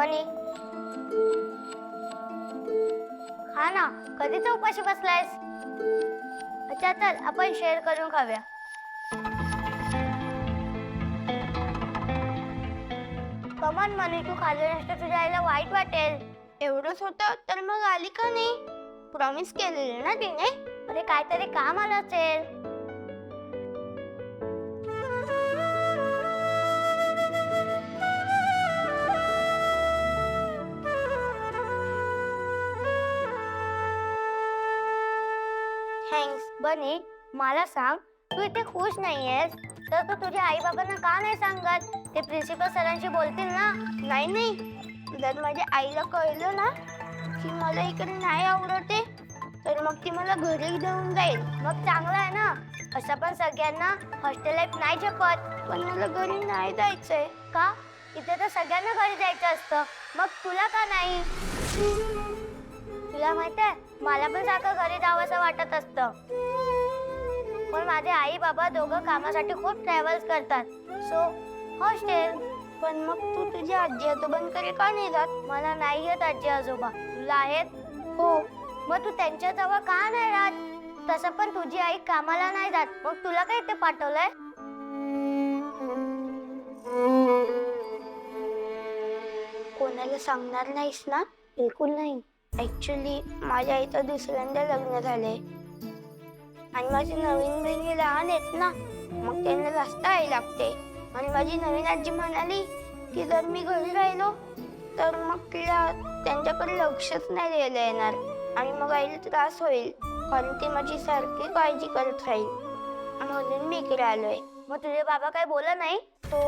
बनी खा ना, कधीच उपाशी बसलायस? अच्छा चल आपण शेअर करून खाऊया. कमान मनी, तू खाल्लं नसतं तुझ्या आईला वाईट वाटेल. एवढंच होतं तर मग आली का नाही? प्रॉमिस केलेली ना तिने. अरे काहीतरी काम आलं असेल. थँक्स. बनी मला सांग, तू इथे खुश नाहीयेस तर तू तुझ्या आई बाबांना का नाही सांगत? ते प्रिन्सिपल सरांशी बोलतील ना. नाही नाही, जर माझ्या आईला कळलं ना की मला इकडे नाही आवडते तर मग ती मला घरी घेऊन जाईल. मग चांगलं आहे ना. असं पण सगळ्यांना हॉस्टेल लाईफ नाही झेपत. पण मला घरी नाही जायचंय. का? इथे तर सगळ्यांना घरी जायचं असतं. मग तुला का नाही? तुला माहित आहे, मला पण सारखं घरी जावंसं वाटत असतं. पण माझे आई बाबा दोघं कामासाठी खूप ट्रॅव्हल्स करतात. So hostel. पण मग तू तुझ्या आजी आजोबांकडे का नाही जात? मला नाही येत आजी आजोबा. तुला आहेत? हो. मग तू त्यांच्याजवळ का नाही राहत? तसं पण तुझी आई कामाला नाही जात. मग तुला काय इथे पाठवलंय? कोणाला सांगणार नाहीस ना? बिलकुल नाही. ऍक्च्युली माझ्या आईचं दुसऱ्यांदा लग्न झालंय आणि माझी नवीन बहिणी लहान आहेत ना, मग त्यांना जास्त आई लागते. आणि माझी नवीन आजी म्हणाली की जर मी घरी राहिलो तर मग तिला त्यांच्याकडे लक्षच नाही द्यायला येणार आणि मग आईला त्रास होईल, कारण ती माझी सारखी काळजी करत राहील. म्हणून मी इकडे आलोय. मग तुझे बाबा काय बोलत नाही? तो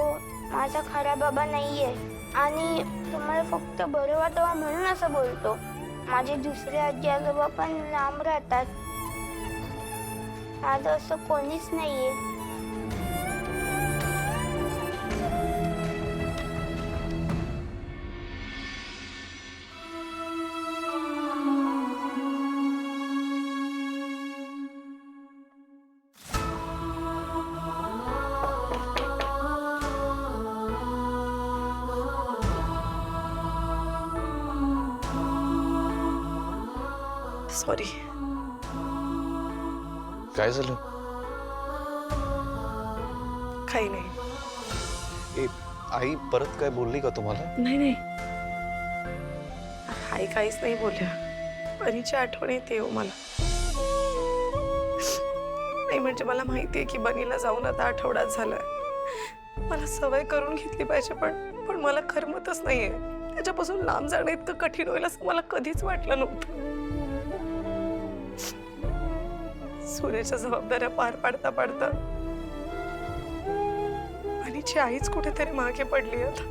माझा खरा बाबा नाहीये आणि तुम्हाला फक्त बरं वाटावं म्हणून असं बोलतो. माझे दुसरे आजी आजोबा पण लांब राहतात. आज असं कोणीच नाहीये. सॉरी. काय झालं? काही नाही. ए, आई परत काय बोलली का तुम्हाला? नाही नाही, आई काहीच नाही बोलल्या. बनीची आठवण येते हो मला. नाही म्हणजे मला माहितीये की बनीला जाऊन आता आठवडाच झालाय. मला सवय करून घेतली पाहिजे, पण मला करमतच नाहीये. त्याच्यापासून लांब जाणं इतकं कठीण होईल असं मला कधीच वाटलं नव्हतं. सूर्याच्या जबाबदाऱ्या पार पाडता पाडता बनीची आईच कुठेतरी मागे पडली आता.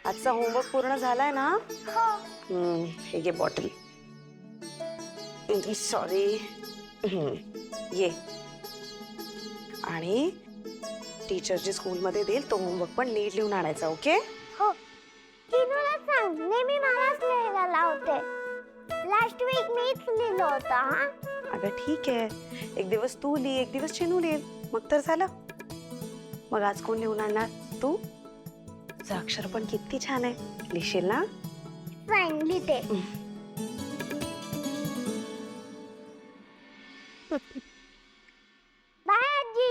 आजचा होमवर्क पूर्ण झालाय ना? हे घे बॉटल. सॉरी. ये. आणि टीचर जे स्कूलमध्ये देईल तो होमवर्क पण नीट लिहून आणायचा. ओके? हो. किनूला सांग, नेहमी मलाच लिहायला लावते. लास्ट वीक मीच लिहिलं होतं. हा अगं ठीक आहे, एक दिवस तू लिही, एक दिवस चिनू लिहिल, मग तर झालं. मग आज कोण लिहून आणणार? तू? तुझं अक्षर पण किती छान आहे, लिहिशील ना? फाईन, लिहिते. बाय आजी.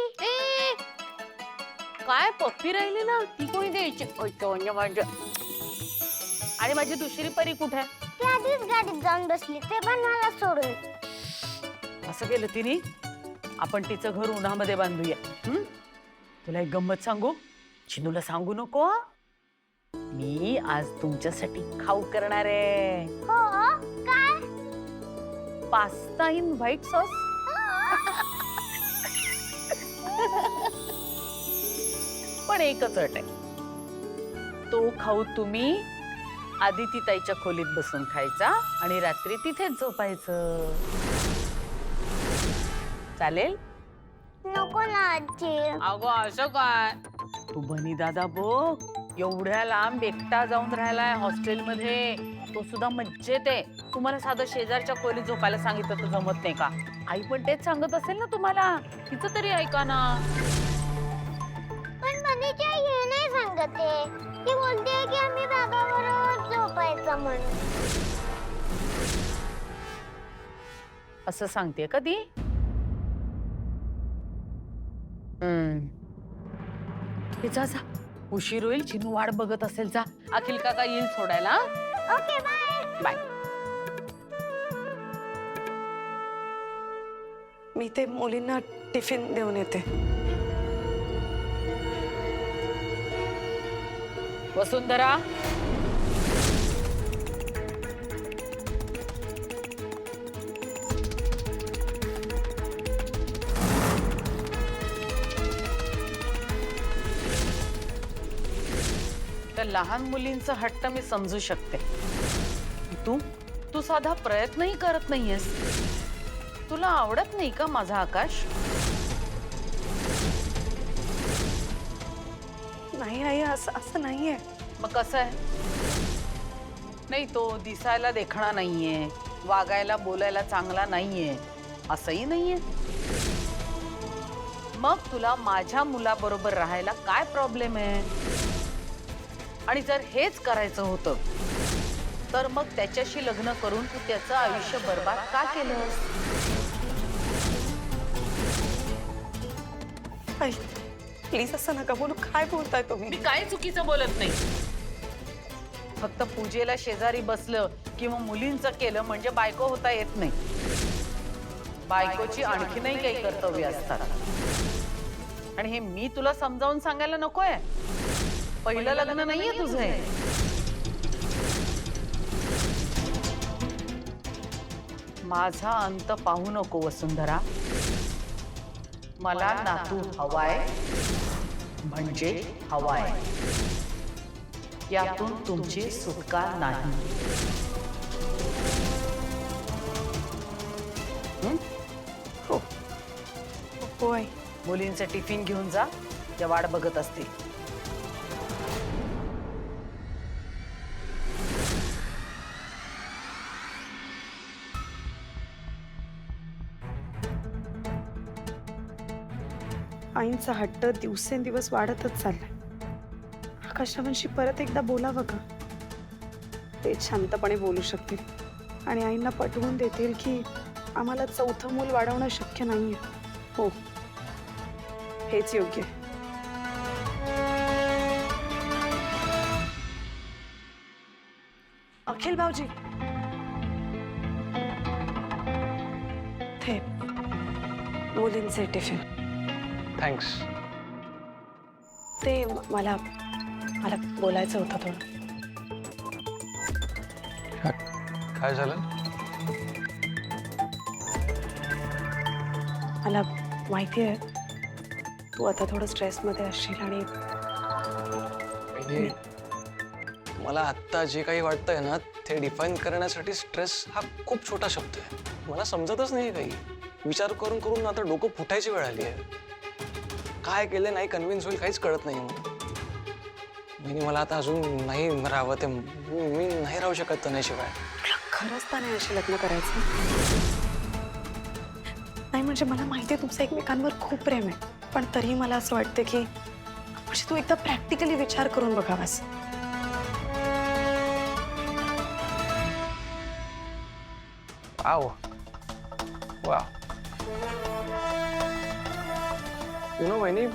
काय पप्पी राहिली ना, ती कोणी द्यायची? माझ्या आणि माझी दुसरी परी कुठे? ती आधीच गाडीत जाऊन बसली, ते पण मला सोडून. असं केलं तिने? आपण तिचं घर उन्हामध्ये बांधूया. तुला एक गंमत सांगू? चिनूला सांगू नको. मी आज तुमच्यासाठी खाऊ करणार आहे. हो? काय? Pasta in white sauce. पण एकच अट आहे, तो खाऊ तुम्ही आदिती ताईच्या खोलीत बसून खायचा आणि रात्री तिथेच झोपायचं. चालेल? नको ना आजी. अगो असं काय, तू बनी दादा बघ एवढ्या लांब एकटा जाऊन राहिलाय हॉस्टेलमध्ये. तो सुद्धा मज्जेत आहे. तुम्हाला साधं शेजारच्या खोलीत झोपायला सांगितलं तर जमत नाही का? आई पण तेच सांगत असेल ना तुम्हाला, तिचं तरी ऐका ना. पण बनीची आई हे नाही सांगते. ती बोलते की आम्ही बाबाबरोबर झोपायचं म्हणून. असं सांगते कधी? हे जा जा, उशीर होईल. चिनू वाट बघत असेल. जा, अखिल काका येईल सोडायला. Okay bye. बाय. मी ते मुलींना टिफिन देऊन येते. वसुंधरा, त्या लहान मुलींचा हट्ट मी समजू शकते. तू तू साधा प्रयत्नही करत नाहीयेस. तुला आवडत नाही का माझा आकाश? नाही आई, असं नाहीये. मग कसं आहे? नाही, तो दिसायला देखणा नाहीये, वागायला बोलायला चांगला नाहीये, असंही नाहीये. मग तुला माझ्या मुलाबरोबर राहायला काय प्रॉब्लेम आहे? आणि जर हेच करायचं होतं तर मग त्याच्याशी लग्न करून तू त्याचं आयुष्य बर्बाद का केलंस? आई प्लीज असं नका बोलू. काय बोलताय तुम्ही? मी काय चुकीचं बोलत नाही. फक्त पूजेला शेजारी बसलं किंवा मुलींचं केलं म्हणजे बायको होता येत नाही. बायकोची आणखीनही काही कर्तव्य असतात. आणि हे मी तुला समजावून सांगायला नकोय. पहिलं लग्न नाहीये तुझं हे. माझा अंत पाहू नको वसुंधरा. मला नातू हवाय म्हणजे हवाय. यातून तुमची सुटका नाही. हो हो आई. मुलींचं टिफिन घेऊन जा, त्या वाट बघत असतील. आईंचा हट्ट दिवसेंदिवस वाढतच चाललाय. आकाशरावांशी परत एकदा बोलावं का? ते शांतपणे बोलू शकतील आणि आईंना पटवून देतील की आम्हाला चौथं मूल वाढवणं शक्य नाहीये. हो, हेच योग्य आहे. अखिल भाऊजी, ते मुलींचे टिफिन. थँक्स. ते मला बोलायचं होतं थोडं. काय झालं? मला माहिती आहे तू आता थोडं स्ट्रेसमध्ये असशील आणि मला आत्ता जे काही वाटतंय ना ते डिफाईन करण्यासाठी स्ट्रेस हा खूप छोटा शब्द आहे. मला समजतच नाही काही. विचार करून करून आता डोकं फुटायची वेळ आली आहे. काय केलं नाही कन्व्हिन्स होईल काहीच कळत नाही. मला आता अजून नाही राहावं. ते मी नाही राहू शकत तण्याशिवाय. खरंच तर नाही अशी लग्न करायचं नाही. म्हणजे मला माहिती आहे तुमचं एकमेकांवर खूप प्रेम आहे, पण तरीही मला असं वाटतं की म्हणजे तू एकदा प्रॅक्टिकली विचार करून बघावास. Wow wow. वहिनी,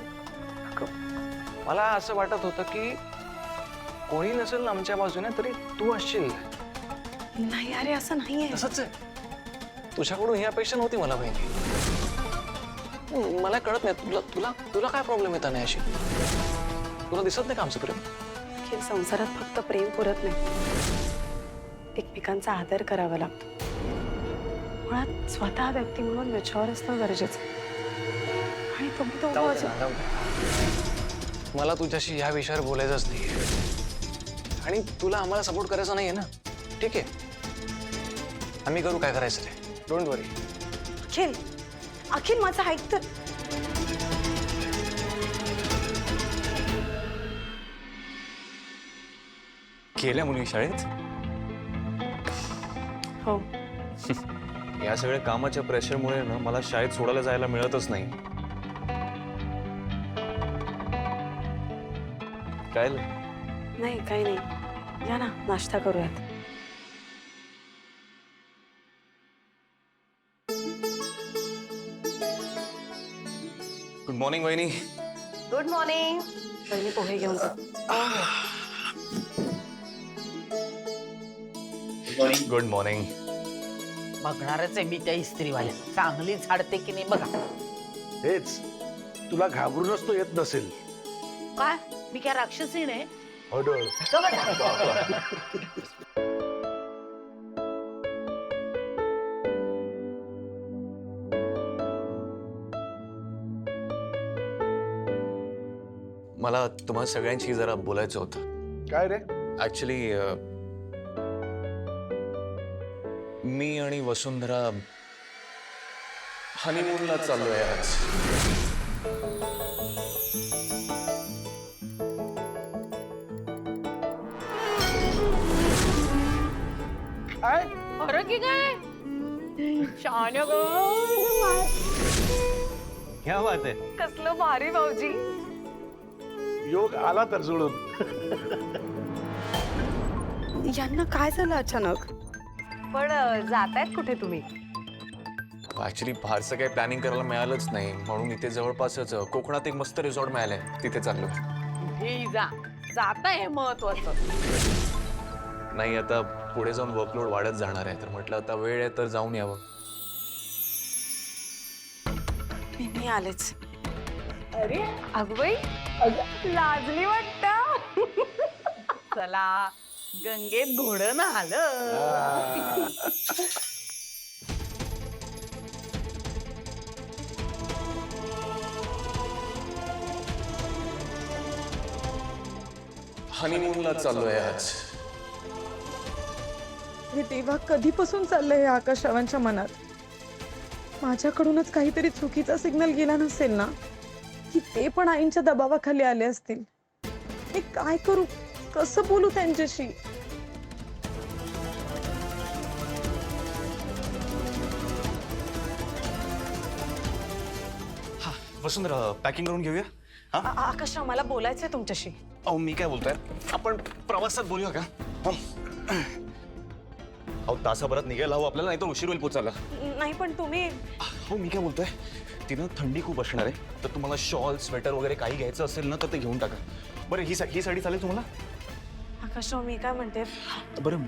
मला असं वाटत होतं की कोणी नसेल आमच्या बाजूने तरी तू असशील. नाही अरे, असं नाहीये. तसंच आहे. तुझ्याकडून ही अपेक्षा नव्हती मला बहिणी. मला कळत नाही तुला तुला तुला काय प्रॉब्लेम येता नाही अशी? तुला दिसत नाही का आमचं प्रेम? की संसारात फक्त प्रेम पुरत नाही, एकमेकांचा आदर करावा लागतो. मुळात स्वतः व्यक्ती म्हणून मॅच्युअर असणं गरजेचं. आणि तुम्ही तो मला तुझ्याशी या विषयावर बोलायचंच नाही. आणि तुला आम्हाला सपोर्ट करायचा नाहीये ना, ठीक आहे, आम्ही करू काय करायचं ते, डोंट वरी. अखिल, अखिल माझं ऐक तर. गेल्या मुली शाळेत? हो. या सगळ्या कामाच्या प्रेशरमुळे ना मला शाळेत सोडायला जायला मिळतच नाही. काय नाही काही नाही, या ना नाश्ता करूयात. गुड मॉर्निंग वहिनी. Good morning. पहिली पोहे घेऊन जा. Good morning. बघणारच आहे मी त्या इस्त्रीवाल्या, चांगली झाडते की नाही बघा. हेच तुला घाबरूनच तो येत नसेल. काय मी काय राक्षसी नाही? ऑर्डर. मला तुम्हाला सगळ्यांशी जरा बोलायचं होतं. काय रे? ऍक्च्युली मी आणि वसुंधरा हनीमूनला चाललोय आज. काय? अरे की काय शान्या ग. क्या बात आहे. कसलं भारी भाऊजी. योग आला तर जुळून. यांना काय झालं अचानक? पण जातायत कुठे तुम्ही? ऍक्च्युली फारसं काही प्लॅनिंग करायला मिळालंच नाही, म्हणून इथे जवळपासच कोकणात एक मस्त रिसॉर्ट मिळालंय, तिथे चाललोय. हे जाता हे महत्वाचं. नाही, आता पुढे जाऊन वर्कलोड वाढत जाणार आहे, तर म्हटलं आता वेळ आहे तर जाऊन यावं. मी आलेच. अरे अगबाई लाजली वाटत. चला गंगेत घोडं आलं. हनीमूनला चाललोय आज. हे देवा कधीपासून चाललंय हे आकाशरावांच्या मनात? माझ्याकडूनच काहीतरी चुकीचा सिग्नल गेला नसेल ना, की ते पण आईंच्या दबावाखाली आले असतील. हे काय करू, कसं बोलू त्यांच्याशी? वसुंधरा, पॅकिंग करून घेऊया. हा, आकाशराव मला बोलायचंय तुमच्याशी. अहो मी काय बोलतोय, आपण प्रवासात बोलूया का? अहो तासाभरात निघायला हवं आपल्याला, नाही तर उशीर होईल पोचायला. नाही पण तुम्ही. हो मी काय बोलतोय, तिनं थंडी खूप असणार आहे, तर तुम्हाला शॉल स्वेटर वगैरे काही घ्यायचं असेल ना तर ते घेऊन टाका. बरं ही साडी चालेल तुम्हाला? आकाशराव मी काय म्हणते, बरं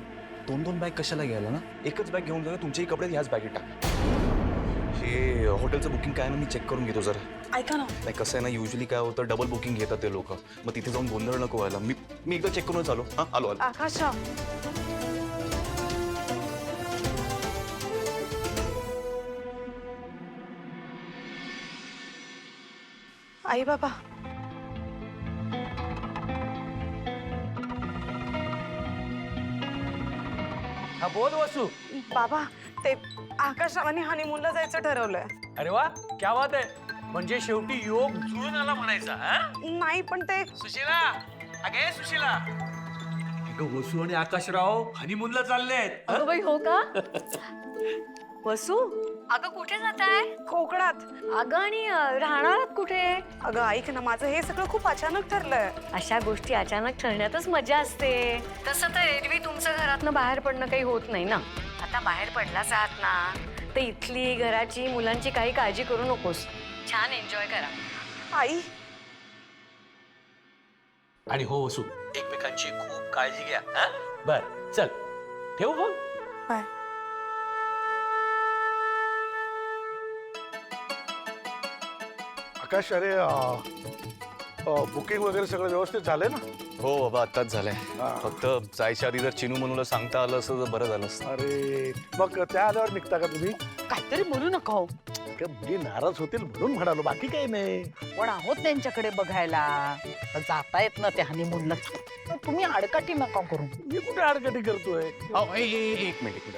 2-2 बॅग कशाला घ्यायला ना, एकच बॅग घेऊन जाऊया, तुमचेही कपडे ह्याच बॅगेत टाका. हे हॉटेलचं बुकिंग काय ना मी चेक करून घेतो जरा. ऐका ना. नाही कसं आहे ना, युजली काय होतं डबल बुकिंग घेतात ते लोक, मग तिथे जाऊन गोंधळ नको व्हायला. मी एकदा चेक करूनच आलो. हां आलो. आकाशराव आई बाबा. हा बोल वसू. बाबा ते आकाशरावांनी हनीमूनला जायचं ठरवलंय. अरे वा, क्या बात आहे. म्हणजे शेवटी योग जुळून आला म्हणायचा. नाही पण ते सुशीला, अगे सुशीला. अगं वसू आणि आकाशराव हनीमूनला चाललेत. बाई हो का? वसू अगं कुठे जाताय? कोकणात. अगं आणि राहणार कुठे? अगं ऐक ना, माझं हे सगळं खूप अचानक ठरलंय. अशा गोष्टी अचानक ठरण्यातच मजा असते. तसं तर एरवी तुमचं घरातनं बाहेर पडणं काही होत नाही ना. आता बाहेर पडलाच आहात ना, तर इथली घराची मुलांची काही काळजी करू नकोस. छान एन्जॉय करा. आई आणि हो वसू, एकमेकांची खूप काळजी घ्या. बर चल ठेवू मग. बाय. आकाश, अरे बुकिंग वगैरे सगळं व्यवस्थित झालंय ना? हो बाबा आत्ताच झालंय. हा. फक्त जायच्या आधी जर चिनू मनूला सांगता आलं असं तर बरं झालं असतं. अरे मग त्या आल्यावर निघता का तुम्ही? काहीतरी बोलू नका हो. अगं, मुली नाराज होतील म्हणून म्हणालो, बाकी काही नाही. पण आहोत त्यांच्याकडे बघायला. तर जाता येत ना त्या हनीमूनला. तुम्ही आडकाठी नका करू. मी कुठे आडकाठी करतोय? एक मिनिट.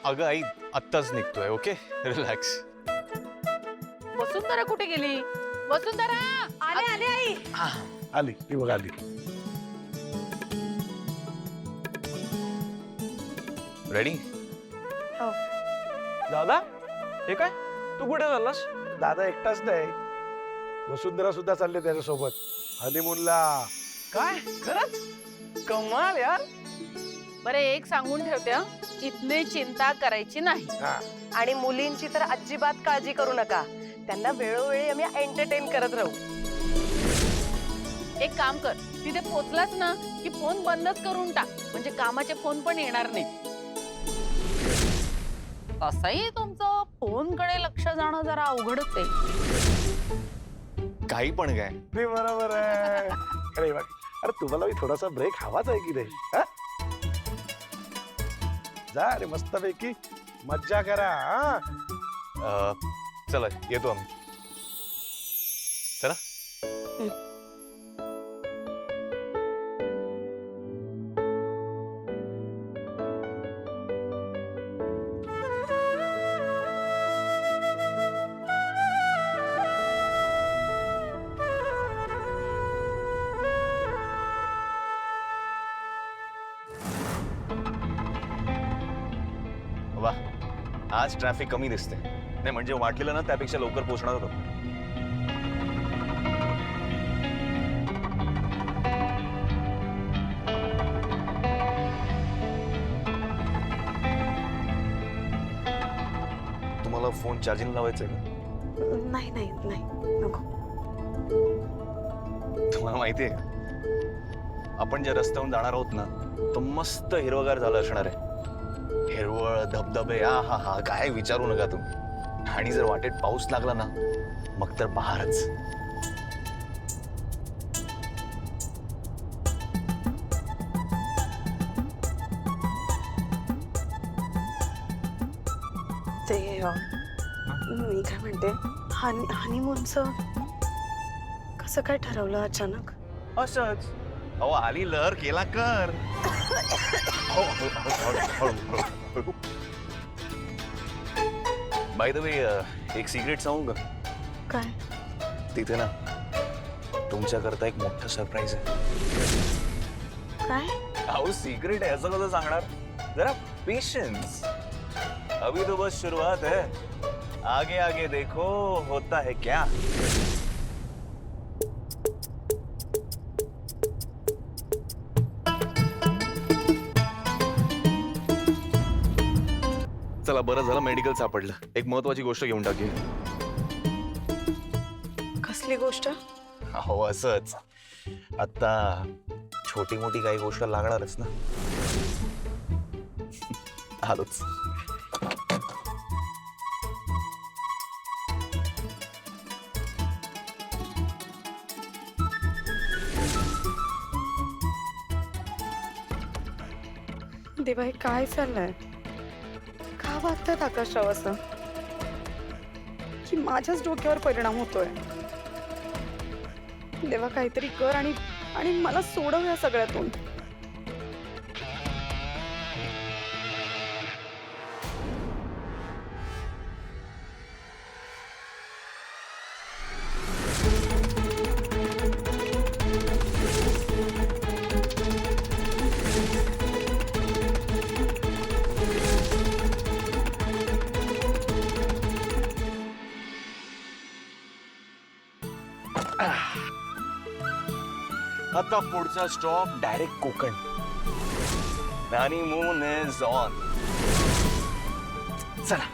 अगं आई आत्ताच निघतोय. Okay, relax. वसुंधरा कुठे गेली? वसुंधरा आले आले आई. आली, ती बघ आली. रेडी? हो. दादा हे काय, तू कुठे चाललास? दादा एकटाच नाही, वसुंधरा सुद्धा चालले त्याच्यासोबत हनीमूनला. काय खरंच? कमाल यार. बरं एक सांगून ठेवते हं. इथली चिंता करायची नाही. आणि मुलींची तर अजिबात काळजी करू नका. त्यांना वेळोवेळी आम्ही एंटरटेन करत राहू. एक काम कर, तिथे पोचलाच ना की फोन बंदच करून टाक, म्हणजे कामाचे फोन पण येणार नाही. तसंही तुमचं फोनकडे लक्ष जाणं जरा अवघडच आहे. काही पण काय. ते बरोबर आहे. अरे बघ, अरे तुम्हाला मी थोडासा ब्रेक हवाच आहे की नाही? हा? जा अरे मस्तपैकी मज्जा करा. हा? चला येतो आम्ही. चला. वा, आज ट्रॅफिक कमी दिसते. नाही म्हणजे वाटलेलं ना त्यापेक्षा लवकर पोहोचणार होतो. तुम्हाला फोन चार्जिंग लावायचा आहे का? नाही नाही नाही नको. तुम्हाला माहिती आहे का, आपण ज्या रस्त्यावरून जाणार आहोत ना तो मस्त हिरवगार झाला असणार आहे. हिरवळ, धबधबे, हा हा हा, काय विचारू नका तुम्ही. आणि जर वाटेत पाऊस लागला ना मग तर बहारच. ते मी काय म्हणते, हनीमूनचं कसं काय ठरवलं अचानक? असंच. अहो आली लहर केला कर. बाय द वे, एक सिक्रेट सांगू का? काय? तिथे ना तुमच्याकरता एक मोठं सरप्राईज आहे. काय? अहो सिक्रेट आहे, असं कसं सांगणार? जरा पेशन्स. अभी तो बस शुरुआत है. आगे आगे देखो होता है क्या. चला बरं झालं मेडिकल सापडलं. एक महत्वाची गोष्ट घेऊन टाकूया. कसली गोष्ट? हो असंच. आता छोटी मोठी काही गोष्ट लागणारच ना. आलोच. देवाई काय चाललंय? का वागतात आकाशराव असं की माझ्याच डोक्यावर परिणाम होतोय? देवा काहीतरी कर आणि मला सोडव या सगळ्यातून. आता पुढचा stop direct Konkan. Honeymoon is on. चला.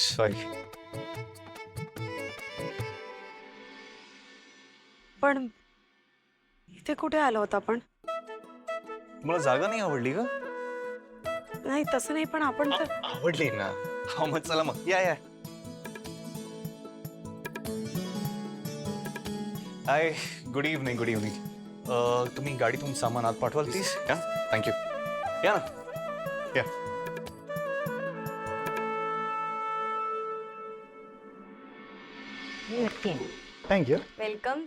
Sorry. पण इथे कुठे आलो होतो आपण? तुम्हाला जागा नाही आवडली का? नाही तसं नाही, पण आपण तर आवडली ना. हा मग चला मग या या. हाय, गुड इव्हनिंग. Good evening. तुम्ही गाडीतून सामान आत पाठवाल प्लीज? या, थँक्यू. या ना, या. Thank you. Welcome.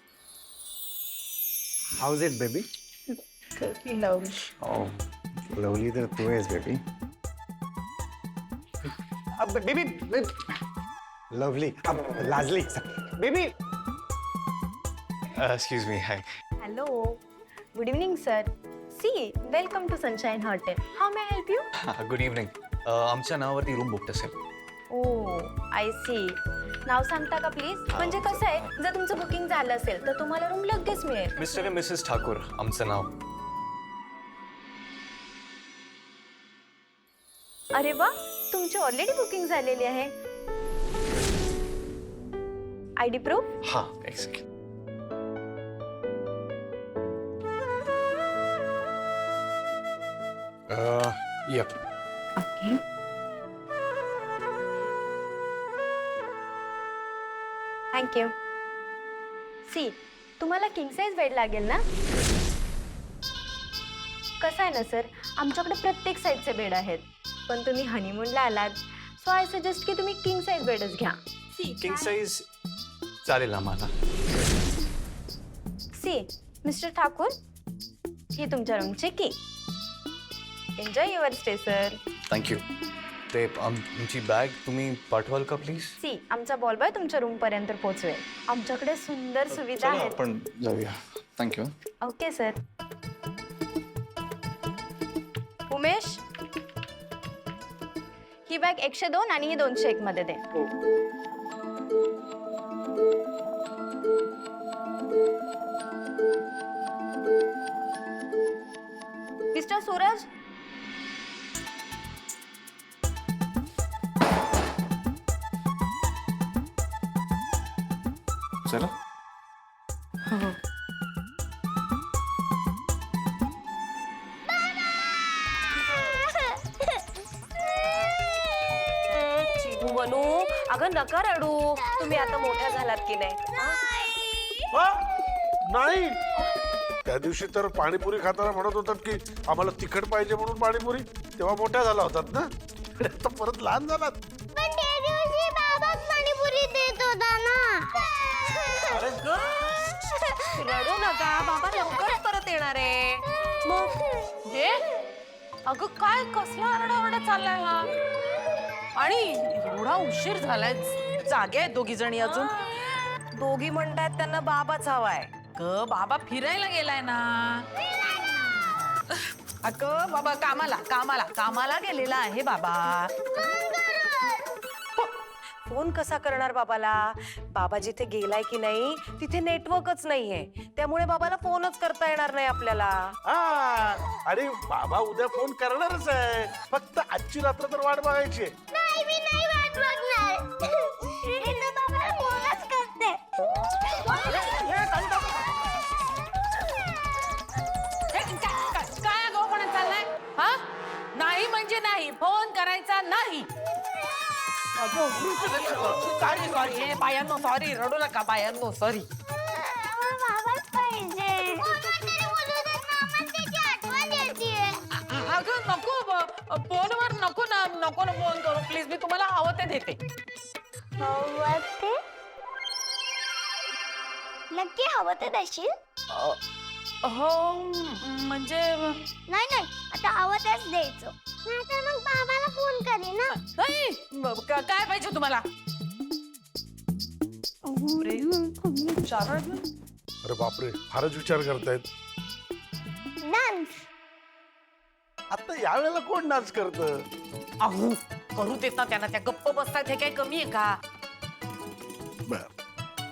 How's it baby? Lovely तर तू आहेस बेबी. बेबी लवली लाजली baby. Excuse me. Hi. Hello. Good evening sir. See, welcome to Sunshine hotel. How may I help you? Good evening. आमच्या नावावरती रूम बुक असेल. ओ I C. नाव सांगता का please? म्हणजे कसं आहे, जर तुमचं बुकिंग झालं असेल तर तुम्हाला रूम लगेच मिळेल. मिस्टर आणि मिसेस ठाकूर आमचं नाव. अरे वा, तुमची ऑलरेडी बुकिंग झालेली आहे. ID proof? हा, एक second. Yup. Okay. Thank you. See, तुम्हाला किंग साईज बेड लागेल ना? कसं आहे ना सर, आमच्याकडे प्रत्येक साईजचे बेड आहेत, पण तुम्ही हनीमूनला आलात, सो आय सजेस्ट की तुम्ही किंग साईज बेडच घ्या. किंग साईज चालेल आम्हाला. सी, मिस्टर ठाकूर, ही तुमच्या रूमची key. Enjoy your stay sir. Thank you. ते आमची बॅग तुम्ही पाठवाल का प्लीज? सी, आमचा बॉल बॉय तुमच्या रूम पर्यंत पोहोचवेल. आमच्याकडे सुंदर सुविधा आहेत. आपण जाऊया. थँक्यू. Okay sir. उमेश, ही बॅग 102 आणि ही 201 मध्ये दे. मिस्टर सूरज, चला. चिबू बनू, अगं नका रडू. तुम्ही आता मोठ्या झालात की नाही? नाही, त्या दिवशी तर पाणीपुरी खाताना म्हणत होतात की आम्हाला तिखट पाहिजे म्हणून पाणीपुरी. तेव्हा मोठ्या झाला होतात ना. आता परत लहान झालात. पण त्या दिवशी बाबाच पाणीपुरी देत होता ना. रडू नका, बाबा लवकरच परत येणार आहे. मग हे अगं काय कसला आरडाओरडा चाललाय हा? आणि एवढा उशीर झालाय, जागे आहेत दोघी जणी अजून. दोघी म्हणतात त्यांना बाबाच हवाय. बाबा फिरायला गेलाय ना. अगं बाबा कामाला कामाला कामाला गेलेला आहे बाबा. फोन कसा करणार बाबाला? बाबा जिथे गेलाय की नाही तिथे नेटवर्कच नाहीये, त्यामुळे बाबाला फोनच करता येणार नाही आपल्याला. आणि बाबा उद्या फोन करणारच आहे. फक्त आजची रात्र तर वाट बघायची. नाही, मी नाही वाट बघणार. मी तर बाबाला फोनच करते. काय गोपणा चाललाय हा? नाही म्हणजे नाही, फोन करायचा नाही. सॉरी सॉरी बायांनो, सॉरी. रडू नका बायांनो, सॉरी. बाबाच पाहिजे. आठवण येते. अगं नको, फोनवर नको ना, नको ना फोन करू प्लीज. मी तुम्हाला हवं ते देते. हवं ते नक्की हवं ते देशील? हो म्हणजे नाही नाही, आता हवं तेच द्यायचं. नाहीतर मग बाबाला फोन करी ना. नाही, काय पाहिजे तुम्हाला? अरे बापरे, फारच विचार करतायत. डान्स. आता या वेळेला कोण नाच करत? अहो करू देत ना त्यांना, त्या गप्प बसतात. हे काही कमी आहे का? बर,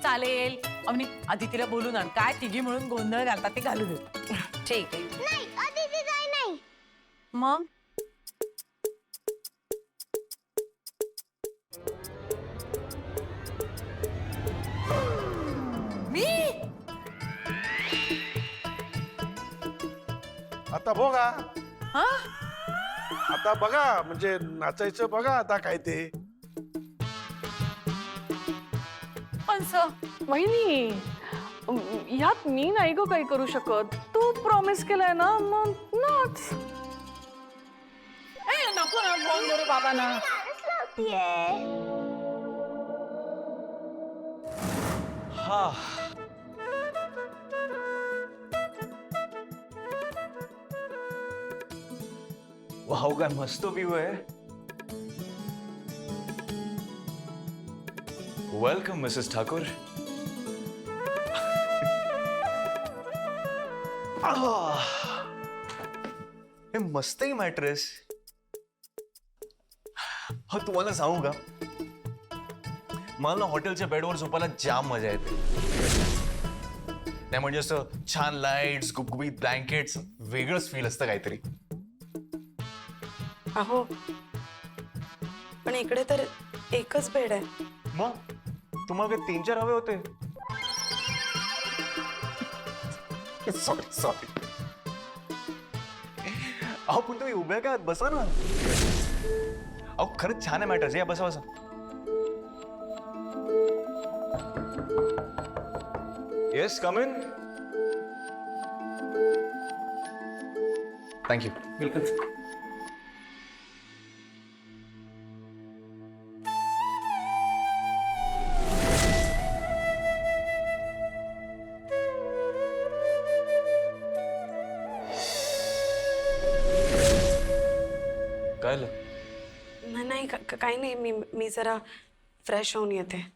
चालेल. अवनी आधी तिला बोलून आण. काय तिघी म्हणून गोंधळ घालतात ते घालू दे. ठीक आहे. नाही, आधी जाय नाही. मग मी आता बघा, हा आता बघा, म्हणजे नाचायचं बघा आता काय ते. वहिनी, ह्यात मी नाही ग काही करू शकत. तू प्रॉमिस केलाय ना, मग नाच. नको ना फोन करू बाबांना. हा वाव, काय मस्त व्ह्यू आहे. Welcome Mrs Thakur. हे मस्त आहे मॅट्रेस. हा, तुम्हाला सांगू का, मला ना हॉटेलच्या बेडवर झोपायला जाम मजा येते. नाही म्हणजे असं छान लाईट्स, गुबगुबीत ब्लँकेट्स, वेगळंच फील असतं काहीतरी. अहो, पण इकडे तर एकच बेड आहे. मग तुम्हाला काय 3-4 हवे होते? Sorry sorry. अहो, पण तुम्ही उभ्या काय आहात? बसा ना. अहो, खरंच छान आहे मॅटर्स. या, बसा बसा. Yes, come in. Thank you. Welcome. काय झालं? नाही काही नाही, मी जरा फ्रेश होऊन येते.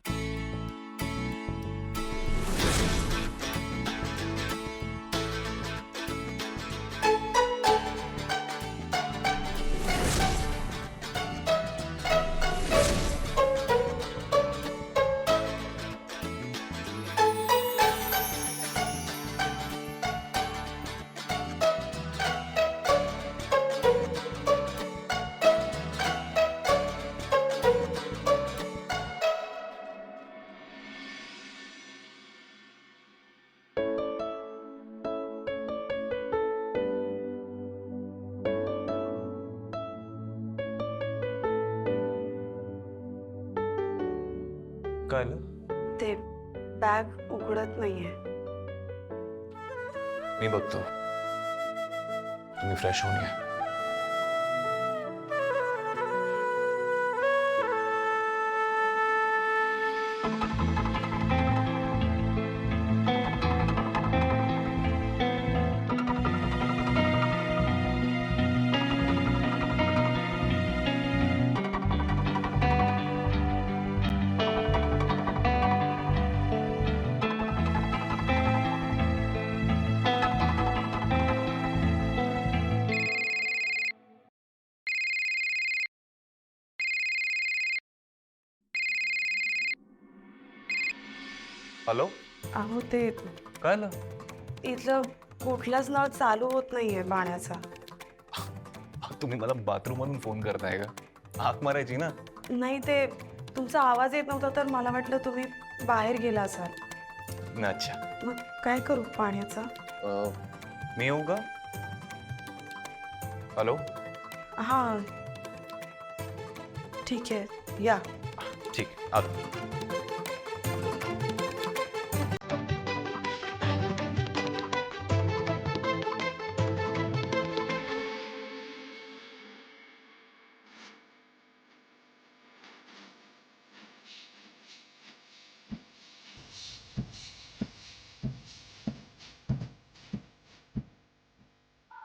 काय झालं? ते बॅग उघडत नाहीये. मी बघतो. तुम्ही फ्रेश होऊन या. हॅलो. अहो, ते काय झालं? इथलं कुठलाच नळ चालू होत नाहीये पाण्याचा. तुम्ही मला बाथरूम मधून फोन करताय का? हाक मारायची ना. नाही, ते तुमचा आवाज येत नव्हता तर मला वाटलं तुम्ही बाहेर गेला असाल. ना, अच्छा. मग काय करू पाण्याचा? मी येऊ का? हॅलो. हा, ठीक आहे, या. ठीक, आलो.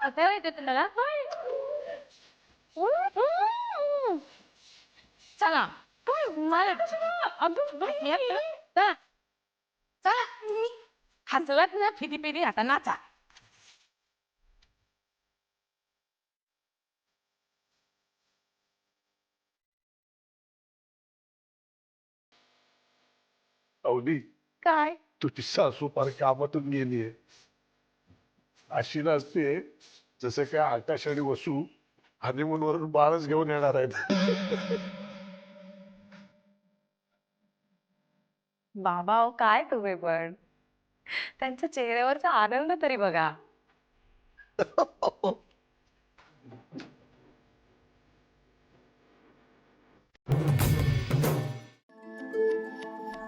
आता येते तुम्हाला. चला हसलात ना, फिरी फिरी आता नाचा. अवनी, काय तुझी सासू फार कामातून गेलीये. अशी नसते जसं काय आकाश आणि वसू हनीमून वरून बाळच घेऊन येणार आहेत. बाबा, काय तुम्ही पण त्यांच्या चेहऱ्यावरचा आनंद तरी बघा.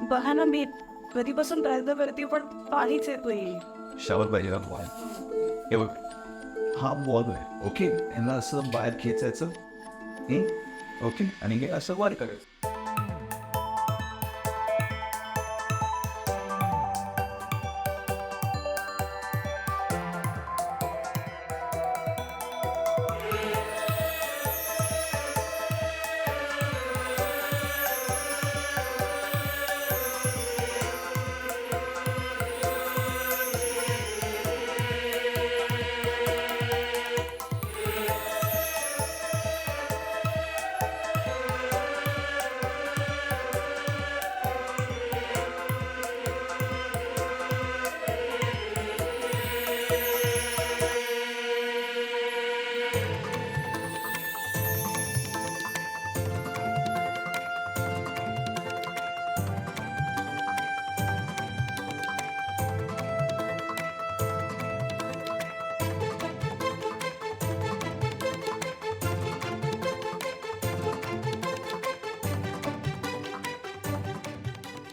बघा ना, मी कधीपासून प्रयत्न करते पण पाणीच येतोय. शावर पाहिजे ना बॉल. हे बघ, हा बॉल आहे. ओके, यांना असं बाहेर खेचायचं. ओके, आणि हे असं वर करायचं.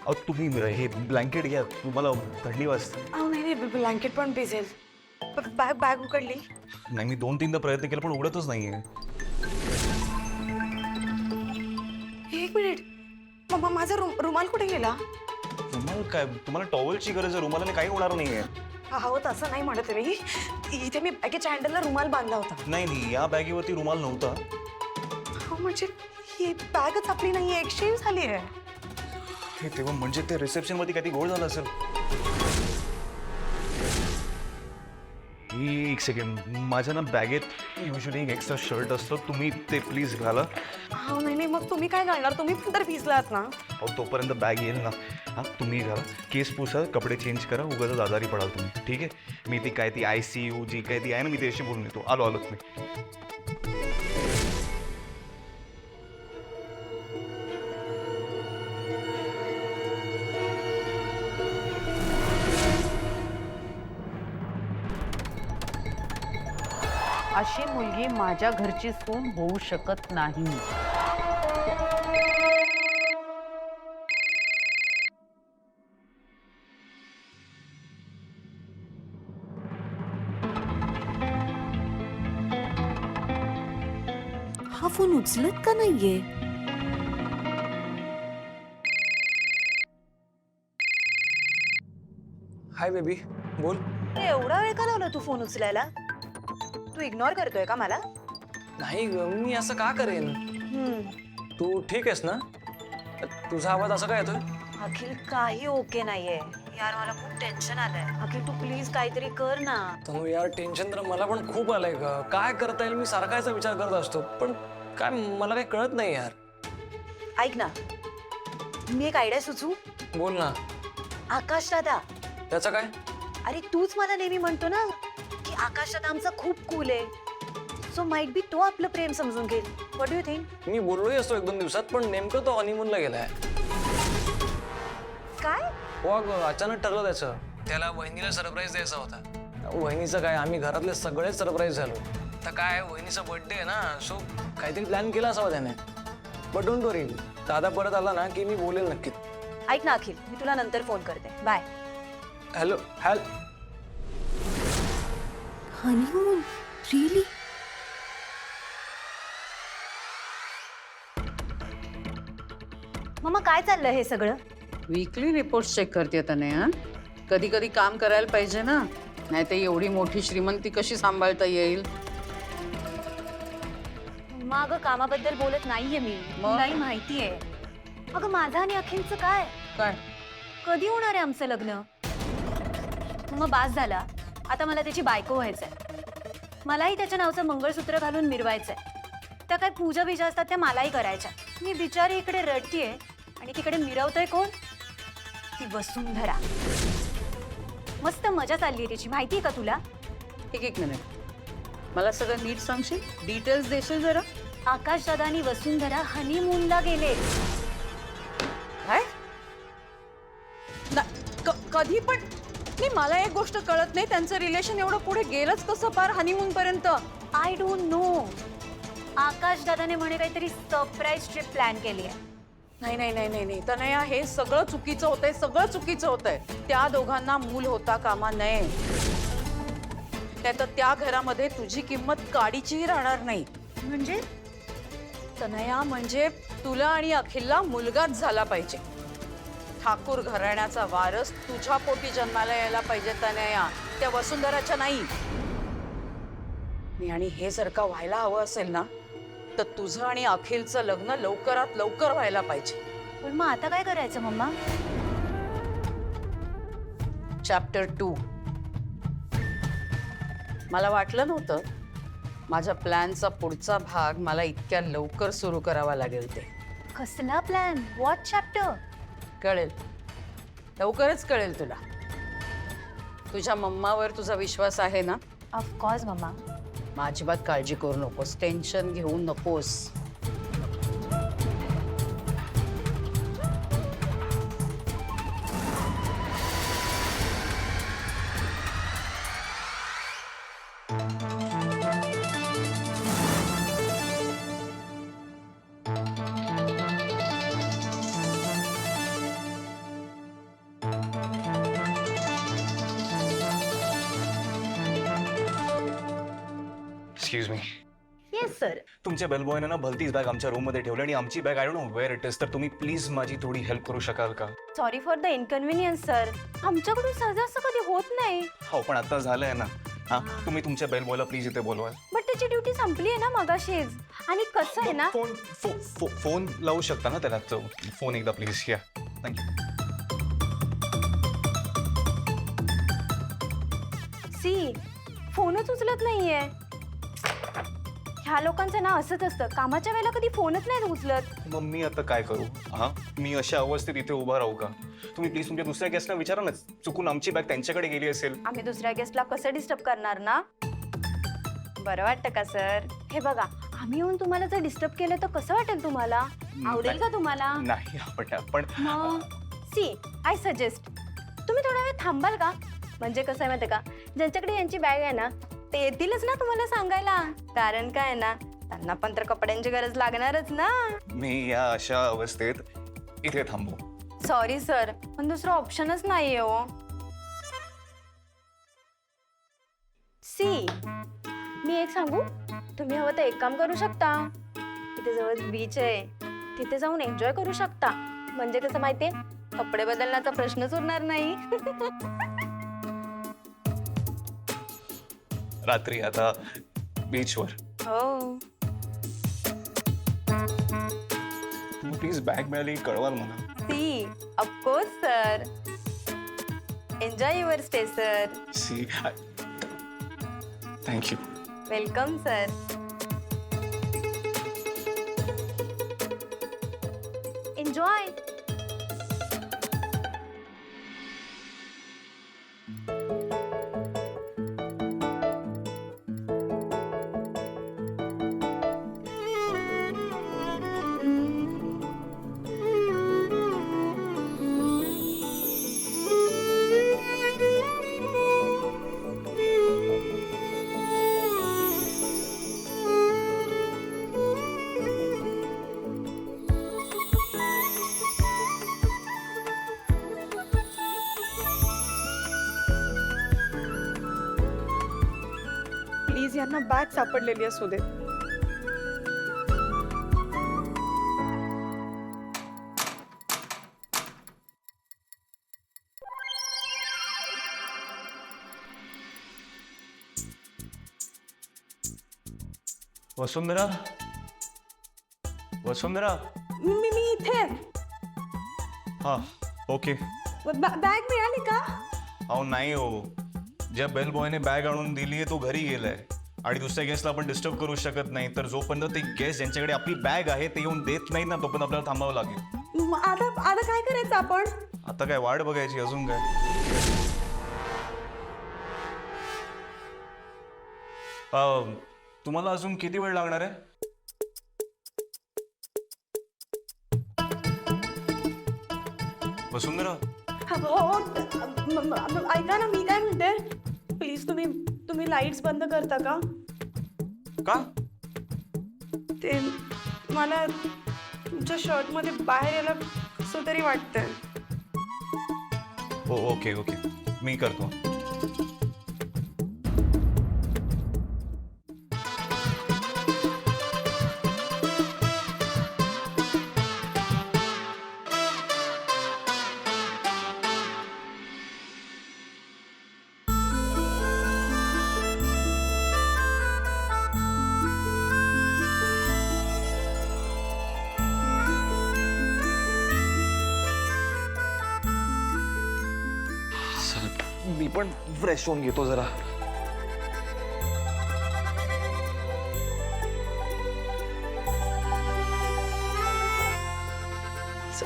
अहो तुम्ही हे ब्लँकेट घ्या, तुम्हाला थंडी वाजते. अहो नाही नाही, ब्लँकेट पण भिजेल. बॅग बॅग उघडली. नाही, मी 2-3दा प्रयत्न केला पण उघडतच नाहीये. एक मिनिट, मम्मा माझा रुमाल कुठे गेला? तुम्हाला टॉवेलची गरज आहे, रुमालाने काही होणार नाहीये. हवं तसं नाही म्हणत आहे मी. इथे मी बॅगेच्या हँडलला रुमाल बांधला होता. नाही, या बॅगेवरती रुमाल नव्हता. हो म्हणजे ही बॅगच आपली नाहीये, एक्सचेंज झाली आहे. हे तेव्हा म्हणजे ते रिसेप्शन मध्ये काही गोळ झाला असेल. एक सेकंड, माझ्या ना बॅगेत युजली एक एक्स्ट्रा शर्ट असतं, तुम्ही ते प्लीज घाला. हो नाही नाही, मग तुम्ही काय घालणार? तुम्ही पण तर भिजलात ना. अहो तोपर्यंत बॅग येईल ना. हां, तुम्ही घाला, केस पुसा, कपडे चेंज करा, उगाच आजारी पडाल तुम्ही. ठीक आहे, मी ती काय ती ICU जी काय ती आहे ना, मी त्याशी बोलून येतो. आलोच मी. अशी मुलगी माझ्या घरची सून होऊ शकत नाही. हा फोन उचलत का नाहीये? हाय बेबी, बोल. एवढा वेळ का लावला तू फोन उचलायला? तू इग्नोर करतोय का मला? नाही ग, मी असं का करेन? तू ठीक आहेस ना? तुझा आवाज असा काय येतोय? अखिल काही ओके नाहीये यार, मला खूप टेन्शन आलंय. अखिल तू प्लीज काहीतरी कर ना. तनु यार, टेन्शन तर मला पण खूप आलंय ग. काय करता येईल? मी सारखा याचा विचार करत असतो, पण काय मला काही कळत नाही यार. ऐक ना, मी एक आयडिया सुचू? बोल ना. आकाश दादा. त्याचं काय? अरे तूच मला नेहमी म्हणतो ना की आकाश दादा आमचा खूप कूल आहे, सो माइट बी तो आपलं प्रेम समजून घेईल. What do you think? मी बोललोही असतो 1-2 दिवसात, पण नेमकं तो हनीमूनला गेलाय. काय? हो अगं, अचानक ठरलं त्याचं. त्याला वहिनीला सरप्राईज द्यायचा होता. वहिनीचं काय, आम्ही घरातले सगळेच सरप्राईज झालो. तर काय, वहिनीचा बर्थडे आहे ना, सो काहीतरी प्लॅन केला असावा त्याने. बट डोंट वरी, दादा परत आला ना की मी बोलेल नक्कीच. ऐक ना अखिल, मी तुला नंतर फोन करते. Bye. Hello. Honeymoon? Really? Mama काय चाललंय हे सगळं? वीकली रिपोर्ट चेक करते तनया. कधी कधी काम करायला पाहिजे ना, नाही तर एवढी मोठी श्रीमंती कशी सांभाळता येईल? अगं कामाबद्दल बोलत नाहीये मी, नाही माहितीये. अगं माझं आणि अखिलचं काय? काय? कधी होणार आहे आमचं लग्न? मग बास झाला, आता मला त्याची बायको व्हायचंय. मलाही त्याच्या नावाचं मंगळसूत्र घालून मिरवायचंय. त्या काय पूजा बिजा असतात त्या मलाही करायच्या. मी बिचारी इकडे रडतीये आणि तिकडे मिरवतोय कोण? ती वसुंधरा. मस्त मजा चालली आहे तिची, माहितीये का तुला? एक मिनिट, मला सगळं नीट सांगशील? डिटेल्स देशील जरा? आकाश दादा आणि वसुंधरा हनीमूनला गेले. काय? कधी पण? नाही, मला एक गोष्ट कळत नाही, त्यांचं रिलेशन एवढं पुढे गेलंच कसं पार हनीमून पर्यंत? I don't know. आकाश दादाने म्हणे काहीतरी सरप्राईज ट्रिप प्लॅन केली आहे. नाही नाही नाही नाही नाही तनया, हे सगळं चुकीचं होतंय, सगळं चुकीचं होतंय. त्या दोघांना मूल होता कामा नये. त्यात त्या घरामध्ये तुझी किंमत काडीचीही राहणार नाही. म्हणजे तनया, म्हणजे तुला आणि अखिलला मुलगाच झाला पाहिजे. ठाकूर घराण्याचा वारस तुझ्या पोटी जन्माला यायला पाहिजे तनया, त्या वसुंधराच्या नाही. आणि हे जर का व्हायला हवं असेल ना, तर तुझं आणि अखिलचं लग्न लवकरात लवकर व्हायला पाहिजे. पण मग आता काय करायचं मम्मा? चॅप्टर 2. मला वाटलं नव्हतं माझ्या प्लॅनचा पुढचा भाग मला इतक्या लवकर सुरू करावा लागेल. ते कसला प्लॅन? What chapter? कळेल, लवकरच कळेल तुला. तुझ्या मम्मावर तुझा विश्वास आहे ना? Of course mama. मग अजिबात काळजी करू नकोस, टेन्शन घेऊ नकोस. Excuse me, yes sir. तुमच्या बेलबॉयने ना भलतीच बॅग आमच्या रूम मध्ये ठेवली आणि आमची bag I don't know where it is. तर तुम्ही प्लीज माझी थोडी हेल्प करू शकाल का? Sorry for the inconvenience sir. आमच्याकडून सहजा असं कधी होत नाही. हो, पण आता झालंय ना. हा, तुम्ही तुमच्या बेलबॉयला प्लीज इथे बोलवा. बट त्याची ड्युटी संपली आहे ना मगाशीच. आणि कसं आहे ना, फोन लावू शकता ना त्याला? फोन एकदा प्लीज. या, थँक्यू. सी फोनच उचलत नाहीये. ह्या लोकांचं ना असंच असतं, कामाच्या वेळेला कधी फोनच नाही उचलत. मग मी आता काय करू? हा, मी अशा अवस्थेत इथे उभा राहू का? तुम्ही प्लीज तुमच्या दुसऱ्या गेस्टला विचारा ना, चुकून आमची बॅग त्यांच्याकडे गेली असेल. आम्ही दुसऱ्या गेस्टला कसं डिस्टर्ब करणार ना? बरं वाटतं का सर? हे बघा, आम्ही येऊन तुम्हाला जर डिस्टर्ब केलं तर कसं वाटेल तुम्हाला? आवडेल का तुम्हाला? नाही, पण सी आय सजेस्ट तुम्ही थोडा वेळ थांबाल का? म्हणजे कसं आहे माहिती का, ज्यांच्याकडे यांची बॅग आहे ना ते येतीलच ना तुम्हाला सांगायला. कारण काय आहे ना, त्यांना पण तर कपड्यांची गरज लागणारच ना. मी या अशा अवस्थेत इथे थांबू? सॉरी सर, पण दुसरं ऑप्शनच नाहीये हो. सी मी एक सांगू, तुम्ही हवं तर एक काम करू शकता. इथे जवळ बीच आहे, तिथे जाऊन एन्जॉय करू शकता. म्हणजे कसं माहितीये, कपडे बदलण्याचा प्रश्नच उरणार नाही. रात्री आता बीचवर. हो. तुम्ही प्लीज बॅग मिळाली कळवाल मला? See of course sir. Enjoy your stay sir. See, thank you. Welcome sir. Enjoy. Please यांना बॅग सापडलेली असू दे. वसुंधरा, वसुंधरा. मी इथे. हा, ओके. बॅग मिळाली का? अहो नाही हो, ज्या बेल बॉयने बॅग आणून दिली आहे तो घरी गेलाय आणि दुसऱ्या गेस्टला आपण डिस्टर्ब करू शकत नाही. तर जोपर्यंत ते गेस्ट ज्यांच्याकडे आपली बॅग आहे ते येऊन देत नाही ना, तोपर्यंत आपल्याला थांबावं लागेल. आता काय करायचं आपण? आता काय वाट बघायची, अजून काय. तुम्हाला अजून किती वेळ लागणार आहे? वसुंधरा, हो ऐका ना, मी काय म्हणते, प्लीज तुम्ही लाईट्स बंद करता का? का? ते मला तुमच्या शर्टमध्ये बाहेर यायला कसं तरी वाटतंय. हो ओके ओके मी करतो. मी पण फ्रेश होऊन घेतो जरा.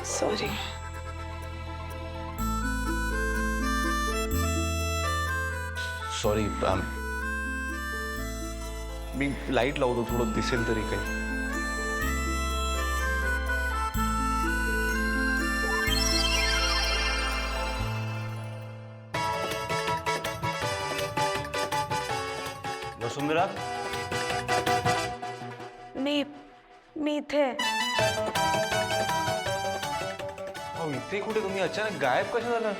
सॉरी. सॉरी. मी लाईट लावतो, थोडं दिसेल तरी काही. वसुंधरा, मी इथे. इथे कुठे? तुम्ही अचानक गायब कशा झाला?